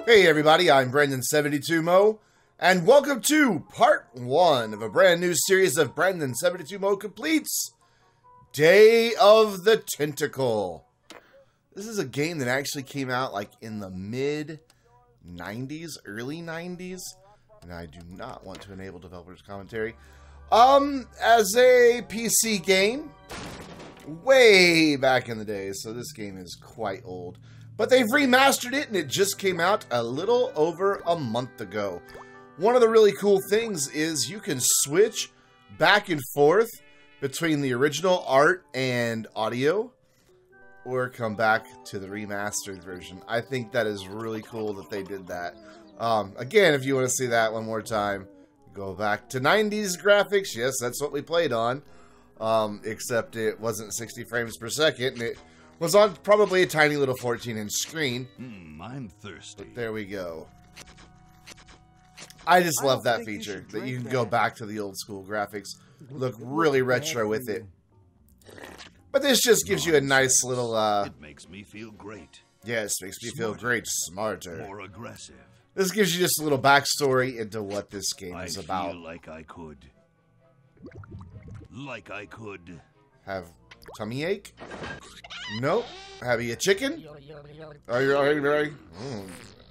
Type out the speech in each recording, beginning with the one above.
Hey everybody, I'm Brandon72MO, and welcome to part 1 of a brand new series of Brandon72MO Completes Day of the Tentacle. This is a game that actually came out like in the mid-90s, early 90s, and I do not want to enable developers commentary. As a PC game, way back in the day, so this game is quite old. But they've remastered it, and it just came out a little over a month ago. One of the really cool things is you can switch back and forth between the original art and audio, or come back to the remastered version. I think that is really cool that they did that. Again, if you want to see that one more time, go back to 90s graphics. Yes, that's what we played on. Except it wasn't 60 frames per second, and it was on probably a tiny little 14-inch screen. I'm thirsty. But there we go. I just love that feature, that you can go back to the old school graphics. Look really retro with it. But this just gives you a nice little, It makes me feel great. Yes, makes me feel great, smarter. More aggressive. This gives you just a little backstory into what this game is about. I feel like I could. Have tummy ache? Nope. Have you a chicken? Are you very?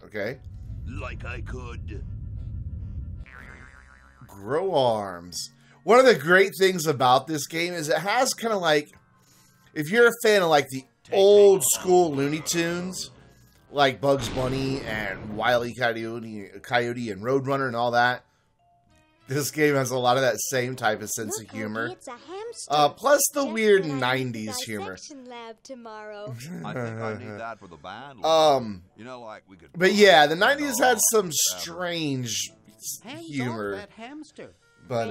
Okay. Like I could. Grow arms. One of the great things about this game is it has kind of like, if you're a fan of like the old school Looney Tunes, like Bugs Bunny and Wile E. Coyote and Roadrunner and all that, this game has a lot of that same type of sense of humor. Plus the weird 90s humor. Lab tomorrow. I think I need that for the band. You know, like we could. But yeah, the 90s had some strange humor. But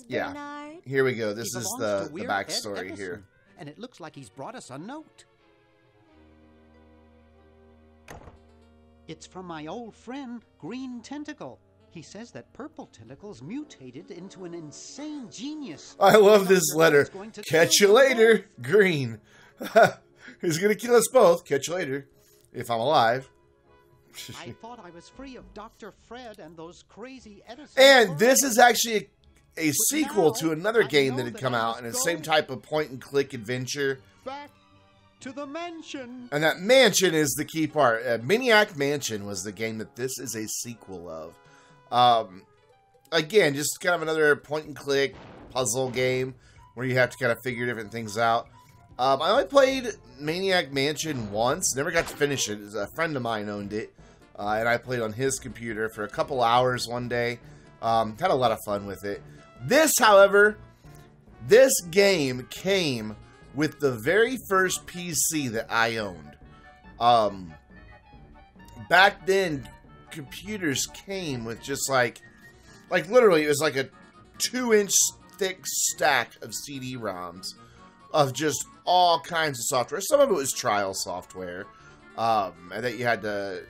yeah, here we go. This is the backstory here. And it looks like he's brought us a note. It's from my old friend, Green Tentacle. He says that Purple Tentacle's mutated into an insane genius. I love this letter. Catch you later, Green. He's gonna kill us both. Catch you later, if I'm alive. I thought I was free of Dr. Fred and those crazy Edison. And this is actually a sequel to another game that had come out, and the same type of point-and-click adventure. Back to the mansion. And that mansion is the key part. Maniac Mansion was the game that this is a sequel of. Again, just kind of another point-and-click puzzle game where you have to kind of figure different things out. I only played Maniac Mansion once. Never got to finish it. A friend of mine owned it. And I played on his computer for a couple hours one day. Had a lot of fun with it. This, however, this game came with the very first PC that I owned. Back then, computers came with just like literally it was like a 2-inch thick stack of CD-ROMs of just all kinds of software. Some of it was trial software that you had to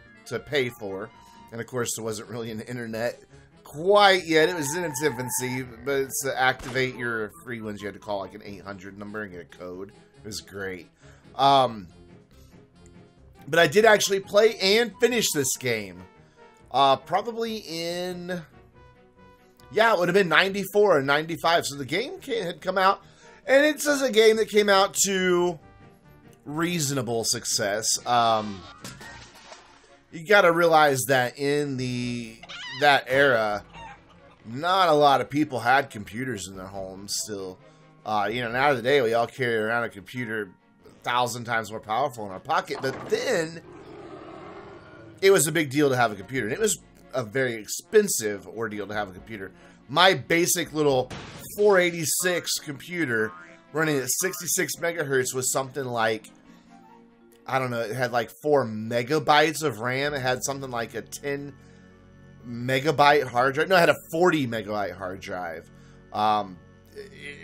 pay for, and of course there wasn't really an internet quite yet. It was in its infancy, but it's to activate your free ones you had to call like an 800 number and get a code. It was great. But I did actually play and finish this game. Probably in, yeah, it would have been 94 or 95. So the game had come out, and it's a game that came out to reasonable success. You got to realize that in that era, not a lot of people had computers in their homes still. You know, now today we all carry around a computer 1,000 times more powerful in our pocket, but then it was a big deal to have a computer, and it was a very expensive ordeal to have a computer. My basic little 486 computer running at 66 megahertz was something like, I don't know, it had like 4 megabytes of RAM. It had something like a 10 megabyte hard drive. No, it had a 40 megabyte hard drive. And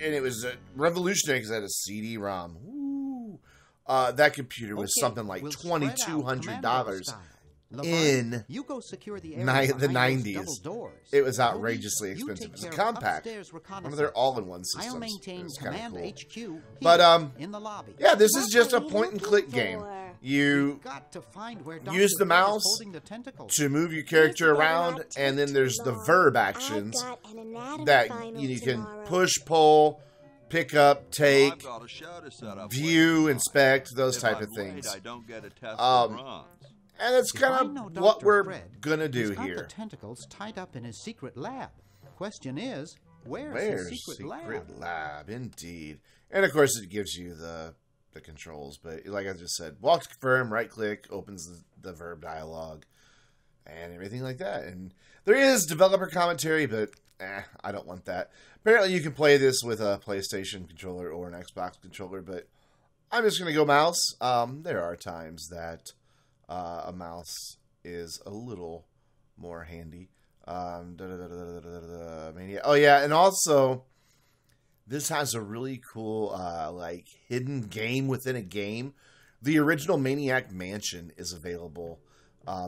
it was revolutionary because it had a CD-ROM. That computer was something like $2,200 in the 90s. It was outrageously expensive. It was a compact. One of their all-in-one systems. It was kind of cool. But, yeah, this is just a point-and-click game. You got to find where use the Dr. Fred is mouse holding the tentacle. to move your character around, and then there's the verb actions that you can push, pull, pick up, take, I've got a show to set up. view, inspect, those If type I'm of things. late, I don't get a test Um, for bronze. And that's If I kind know of Dr. what we're Fred, gonna do he's got here. the tentacles tied up in his secret lab. Question is, where's Where's his secret lab? Indeed. And of course, it gives you the controls. But like I just said, walk to confirm, right click, opens the verb dialog, and everything like that. And there is developer commentary, but I don't want that. Apparently, you can play this with a PlayStation controller or an Xbox controller, but I'm just going to go mouse. There are times that a mouse is a little more handy. Oh yeah, and also this has a really cool like hidden game within a game. The original Maniac Mansion is available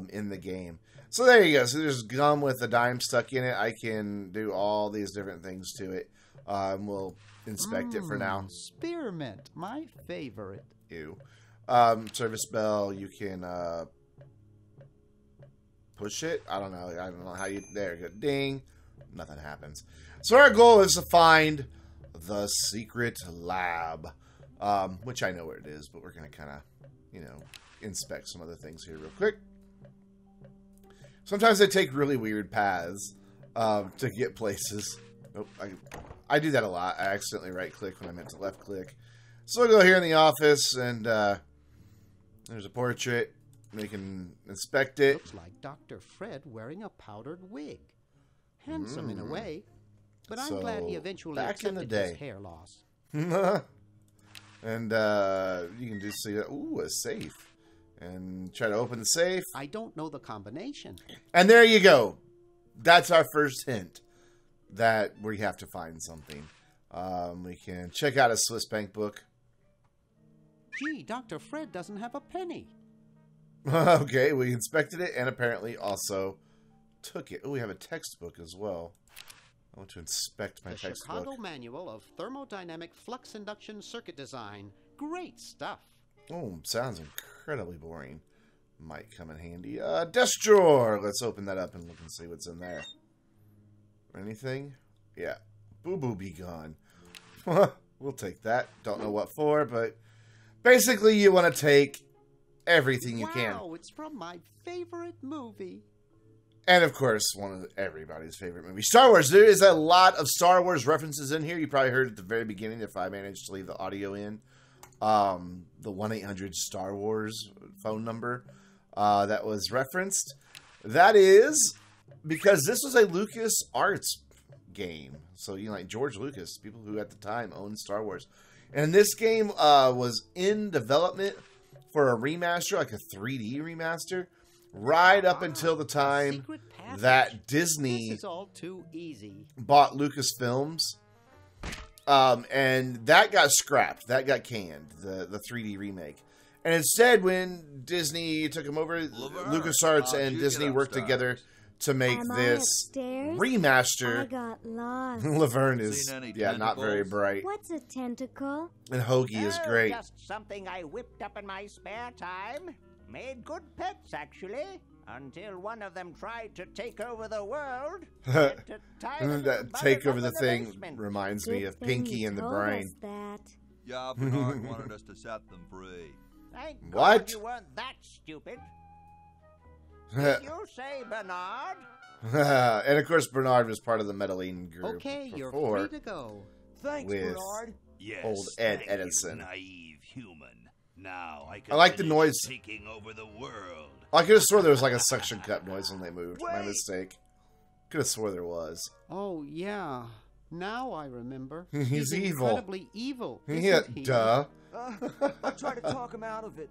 in the game. So there you go. So there's gum with a dime stuck in it. I can do all these different things to it. We'll inspect it for now. Spearmint, my favorite. Ew. Service bell, you can push it. I don't know how you. There you go. Ding. Nothing happens. So our goal is to find the secret lab, which I know where it is, but we're gonna kind of, inspect some other things here real quick. Sometimes they take really weird paths to get places. Nope, I do that a lot. I accidentally right click when I meant to left click. So I'll go here in the office, and there's a portrait. We can inspect it. Looks like Dr. Fred wearing a powdered wig. Handsome in a way, but I'm glad he eventually back in the accepted his day. hair loss. And you can just see that. Ooh, a safe. And try to open the safe. I don't know the combination. And there you go. That's our first hint that we have to find something. We can check out a Swiss bank book. Gee, Dr. Fred doesn't have a penny. Okay, we inspected it and apparently also took it. Oh, we have a textbook as well. I want to inspect my textbook. The Chicago Manual of Thermodynamic Flux Induction Circuit Design. Great stuff. Oh, sounds incredibly boring. Might come in handy. Desk drawer. Let's open that up and look and see what's in there. Anything? Yeah. Boo-boo be gone. We'll take that. Don't know what for, but basically you want to take everything you can. Wow, it's from my favorite movie. And of course, one of everybody's favorite movies, Star Wars. There is a lot of Star Wars references in here. You probably heard at the very beginning if I managed to leave the audio in. The 1-800 Star Wars phone number that was referenced. That is because this was a LucasArts game. So, like George Lucas, people who at the time owned Star Wars. And this game was in development for a remaster, like a 3D remaster, right up until the time that Disney This is all too easy. bought Lucasfilms. And that got scrapped. That got canned, the 3D remake. And instead, when Disney took them over, LucasArts and Disney worked together to make this remaster. I got lost. Laverne is, Seen any not very tentacles? bright. What's a tentacle? And Hoagie is great. Just something I whipped up in my spare time. Made good pets, actually. Until one of them tried to take over the world. That take over the thing reminds me of Pinky and the Brain. Yeah, Bernard wanted us to set them free. Thank What? God you weren't that stupid. Did you say Bernard? And of course, Bernard was part of the Medellin group Okay, you're before, free to go. Thanks, with Bernard. Yes, old Ed thank you, Edison. naive human. Now I can I like the finish noise. taking over the world. I could have swore there was like a suction cup noise when they moved. My mistake. Could have swore there was. Oh, yeah. Now I remember. He's evil. Incredibly evil. Yeah, Isn't he? duh. I'll try to talk him out of it.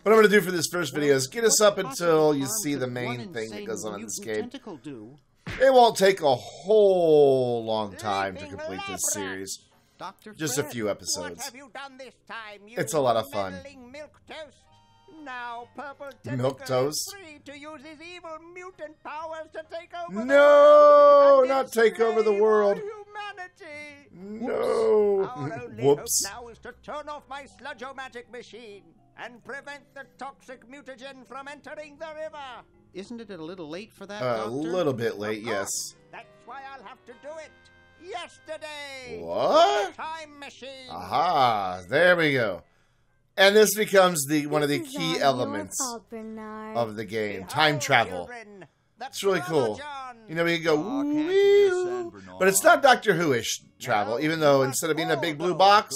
What I'm going to do for this first video is get us What up until possible you harm see could the one main thing that insane goes on in this mutant game. tentacle do? It won't take a whole long time to complete this series. Dr. Just a Fred, few What episodes. have you done this time, you It's a lot of fun. meddling milquetoast? Now Purple Milk Tentacle toast. is free to use his evil mutant powers to take over the No, world not and take over the enslave world. all humanity. No. Our only Whoops. hope now is to turn off my sludge-o-matic machine and prevent the toxic mutagen from entering the river. Isn't it a little late for that, A Doctor? little bit late, Of yes. course. That's why I'll have to do it. Yesterday. What? The time machine. Aha, there we go. And this becomes one of the This is key all your elements fault, Bernard. of the game. Behold, Time travel. children, the It's really cool. Chronogon. You know, we can go, Aw, can't you just woo, send Bernard? but it's not Doctor Who-ish travel, even though instead of being a big blue box,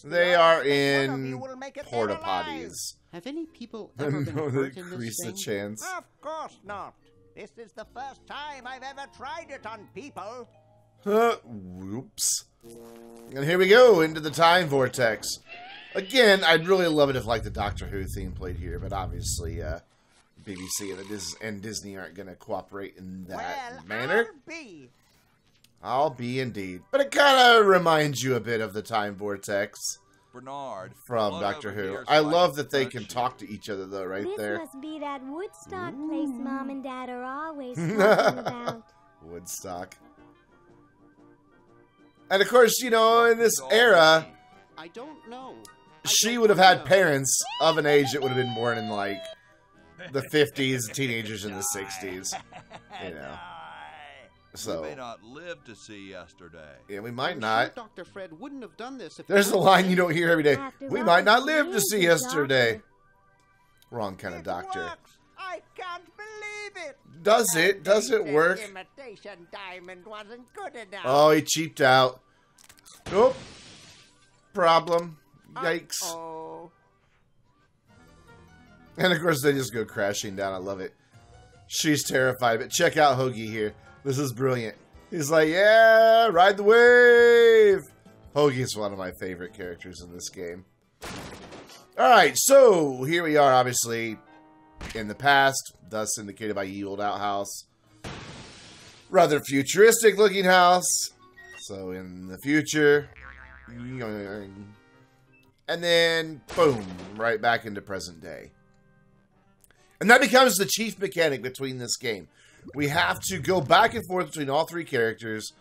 they are in port-a-potties. Have any people ever been hurt in this Increase the thing? chance. Of course not. This is the first time I've ever tried it on people. Whoops. And here we go, into the time vortex. Again, I'd really love it if, like, the Doctor Who theme played here, but obviously, BBC and Disney aren't going to cooperate in that manner. I'll be indeed. But it kind of reminds you a bit of the time vortex Bernard, from float Doctor over Who. here I so love can that they touch can you. talk to each other, though, right This there. must be that Woodstock place Mom and Dad are always talking about. Woodstock. And of course, you know, in this era, I don't know. she would have had parents of an age that would have been born in, like, the 50s, teenagers in the 60s. You know. We So, may not live to see yesterday. yeah, we might I'm not. Sure Dr. Fred wouldn't have done this if There's a line you don't hear every day. After We all, might not he live to is see a yesterday. doctor. Wrong kind of doctor. Works. I can't believe it. Does it? Does it The work? imitation diamond wasn't good enough. Oh, he cheaped out. Nope. Problem. Yikes. Oh. And of course, they just go crashing down. I love it. She's terrified, but check out Hoagie here. This is brilliant. He's like, yeah, ride the wave. Hoagie's one of my favorite characters in this game. Alright, so here we are, obviously, in the past, thus indicated by Ye Old Outhouse. Rather futuristic looking house. So in the future. And then, boom, right back into present day. And that becomes the chief mechanic between this game. We have to go back and forth between all three characters,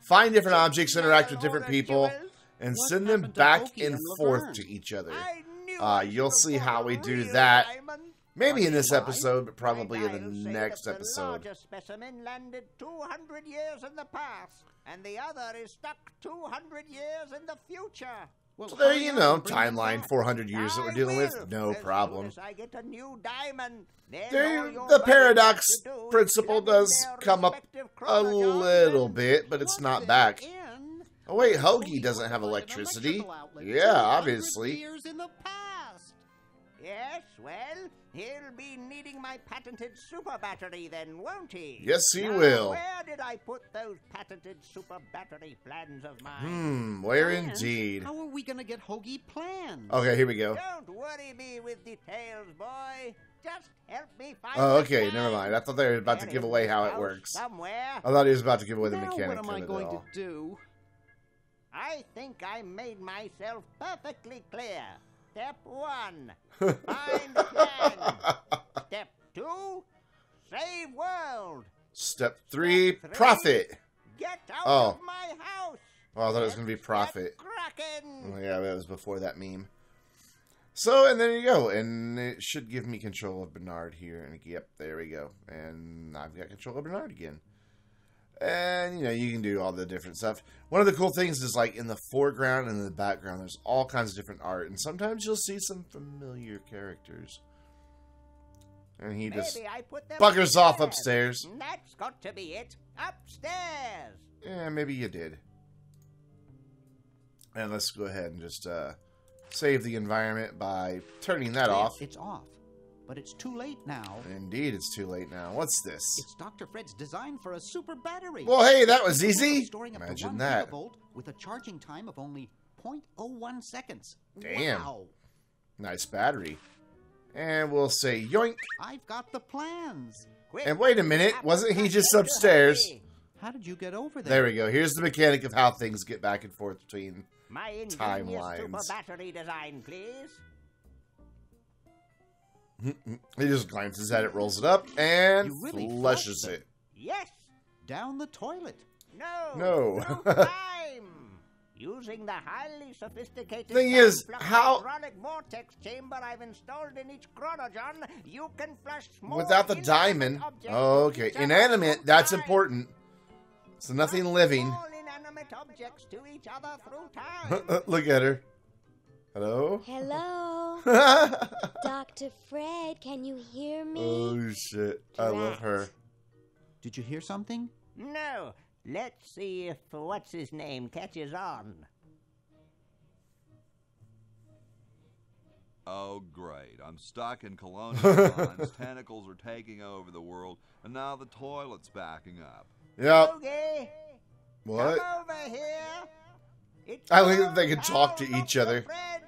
find different objects, interact with different people, and What send them happened to back Loki and and forth Laverne? to each other. I knew You'll I see should've how bought we a do real that. diamond. Maybe in this Why? episode, but probably in And the I'll say next that the episode. larger specimen landed 200 years in the past, and the other is stuck 200 years in the future. Well, So there hurry you up know, and bring them timeline back. 400 years that we're dealing with, no problem. As soon as I get a new diamond, then There, all your the buddies paradox have to do is principle plug in does their come up respective a chronograms little and bit, but it's Plug not them back. in. Oh wait, Hoagie Hoagie doesn't would have find an electricity. electrical outlet Yeah, 200 obviously. years in the past. Yes, well, he'll be needing my patented super battery then, won't he? Yes, he Now, will. Where did I put those patented super battery plans of mine? Where And indeed. How are we gonna get Hoagie plans? Okay, here we go. Don't worry me with details, boy. Just help me find Oh, the okay, plan. never mind. I thought they were about to They're give in away this how it house works. Somewhere. I thought he was about to give away the Now mechanic what am I of it going all. to do? I think I made myself perfectly clear. Step 1, find plan. Step 2, save world. Step 3, Step 3, profit. Get out Oh. of my house. Oh, I thought it was Let's going to be get profit. cracking. Oh, yeah, that was before that meme. So, and there you go. And it should give me control of Bernard here. And yep, there we go. And I've got control of Bernard again. And, you know, you can do all the different stuff. One of the cool things is, like, in the foreground and in the background, there's all kinds of different art. And sometimes you'll see some familiar characters. And he just Maybe I put them buggers off upstairs. That's got to be it. Upstairs. Yeah, maybe you did. And let's go ahead and just save the environment by turning that Yes, off. It's off. But it's too late now. Indeed, it's too late now. What's this? It's Dr. Fred's design for a super battery. Well, hey, that was easy. Storing up to Imagine 1 that. gigavolt with a charging time of only 0.01 seconds. Damn. Wow. Nice battery. And we'll say yoink. I've got the plans. Quick, And wait a minute, wasn't he just upstairs? How did you get over there? There we go. Here's the mechanic of how things get back and forth between. My ingenious Timelines. super battery design, please. He just glances at it, rolls it up, and You really flushes flushed it. Yes. Down the toilet. No. No. Time. Using the highly sophisticated Thing is, time-flux how- electronic vortex chamber I've installed in each chronogen, you can flush small Without the inanimate diamond. objects Oh, to okay. each other Inanimate, through that's time. important. So nothing Flush living. small inanimate objects to each other through time. Look at her. Hello? Hello, Dr. Fred, can you hear me? Oh, shit. I love her. Did you hear something? No. Let's see if what's his name catches on. Oh, great. I'm stuck in colonial times. Tentacles are taking over the world, and now the toilet's backing up. Yep. Okay. What? Come over here. It's I think that they your could talk to pal, each Dr. other. Fred.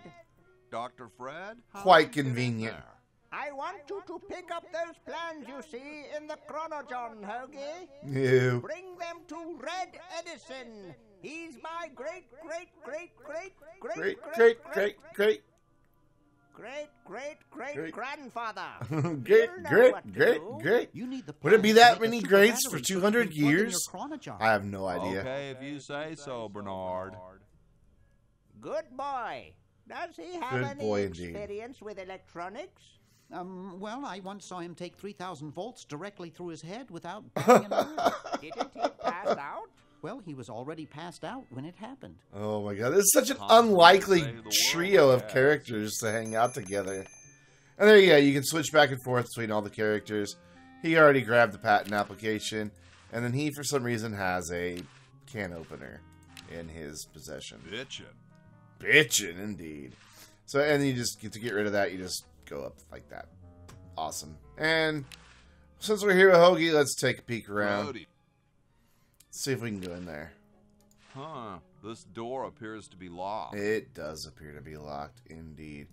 Dr. Fred? How Quite did you get in convenient. there? I want you to pick up those plans you see in the chronogen, Hoagie. Ew. Bring them to Red Edison. He's my great grandfather. Great. You need the Would it be plans that to make a many super grades battery for so you 200 can plug in your years? chronogen. I have no idea. Okay, if you say so, Bernard. Good boy. Does he have Good any boy indeed. experience with electronics? Well, I once saw him take 3,000 volts directly through his head without batting an eye. Didn't he pass out? Well, he was already passed out when it happened. Oh my god, this is such an Constantly unlikely save the world, trio of yes. characters to hang out together. And there you go, you can switch back and forth between all the characters. He already grabbed the patent application, and then he, for some reason, has a can opener in his possession. Bitchin', indeed. So, and you just get to get rid of that, you just go up like that. Awesome. And since we're here with Hoagie, let's take a peek around. Brody. Let's see if we can go in there. Huh. This door appears to be locked. It does appear to be locked, indeed.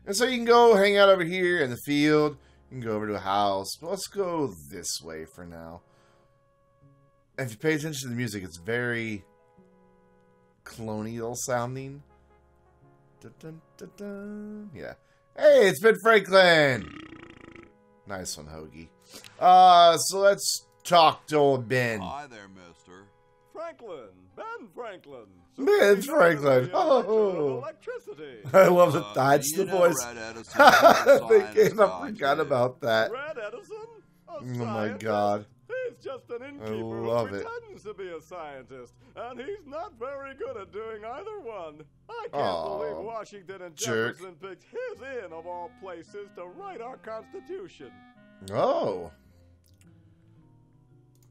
And so you can go hang out over here in the field. You can go over to a house. But let's go this way for now. And if you pay attention to the music, it's very colonial sounding. Dun, dun, dun, dun. Yeah. Hey, it's Ben Franklin! Nice one, Hoagie. So let's talk to old Ben. Hi there, mister. Franklin, Ben Franklin. Ben Franklin. Oh. Electricity. I love it. Do That's you the know voice. Red Edison was a Thinking, scientist I forgot too? about that. Red Edison? A Oh my scientist? god. He's just an innkeeper love who it. pretends to be a scientist, and he's not very good at doing either one. I can't Aw, believe Washington and jerk. Jefferson picked his inn of all places to write our Constitution. Oh.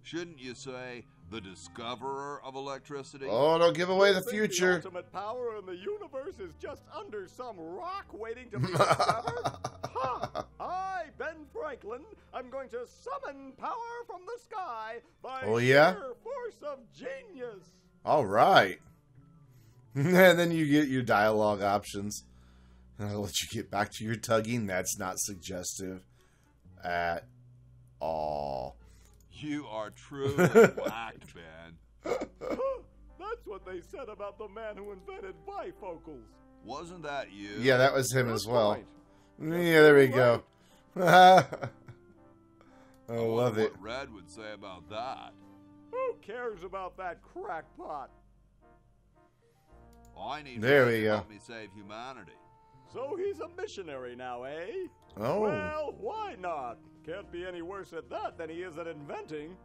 Shouldn't you say the discoverer of electricity? Oh, don't give away the Think future. The ultimate power in the universe is just under some rock waiting to be discovered? Ha! I, Ben Franklin, I'm going to summon power from the sky by Oh, yeah? sheer force of genius. All right. And then you get your dialogue options. I'll let you get back to your tugging. That's not suggestive at all. You are truly whacked, Ben. That's what they said about the man who invented bifocals. Wasn't that you? Yeah, that was him Good as well. point. Yeah, there we go. I wonder love it. What Red would say about that? Who cares about that crackpot? I need There Red we to go. help me save humanity. So he's a missionary now, eh? Oh. Well, why not? Can't be any worse at that than he is at inventing.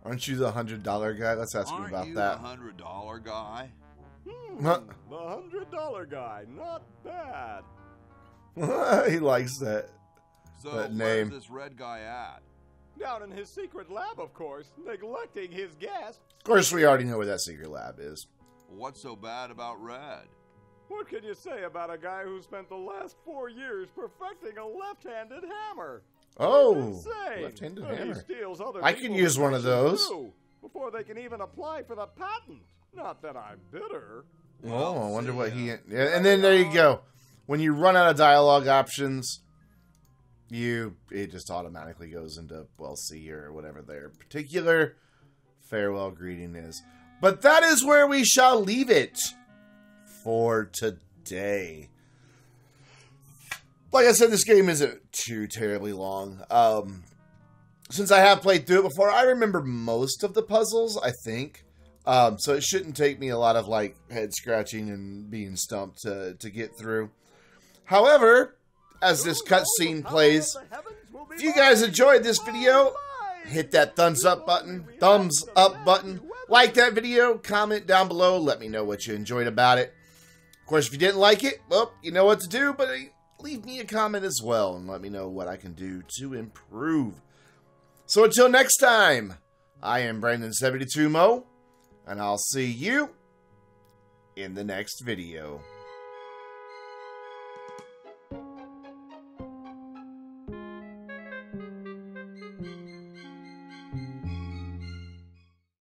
Aren't you the $100 guy? Let's ask him Aren't about you that. the $100 guy? Huh. The $100 guy, not bad. He likes that. So That where's name. this red guy at? Down in his secret lab, of course, neglecting his guests. Of course, we already know where that secret lab is. What's so bad about Red? What can you say about a guy who spent the last 4 years perfecting a left-handed hammer? Oh, Insane. left-handed And hammer. He steals other I could people's use one of inventions, those. too, before they can even apply for the patent. Not that I'm bitter. Oh, I wonder see what ya. he... Yeah, and then there you go. When you run out of dialogue options, it just automatically goes into, well, see, or whatever their particular farewell greeting is. But that is where we shall leave it for today. Like I said, this game isn't too terribly long. Since I have played through it before, I remember most of the puzzles, I think. So it shouldn't take me a lot of like head scratching and being stumped to get through. However, as this cutscene plays, if you guys enjoyed this video, hit that thumbs up button, like that video, comment down below, let me know what you enjoyed about it. Of course, if you didn't like it, well, you know what to do, but leave me a comment as well and let me know what I can do to improve. So until next time, I am Brandon72MO, and I'll see you in the next video.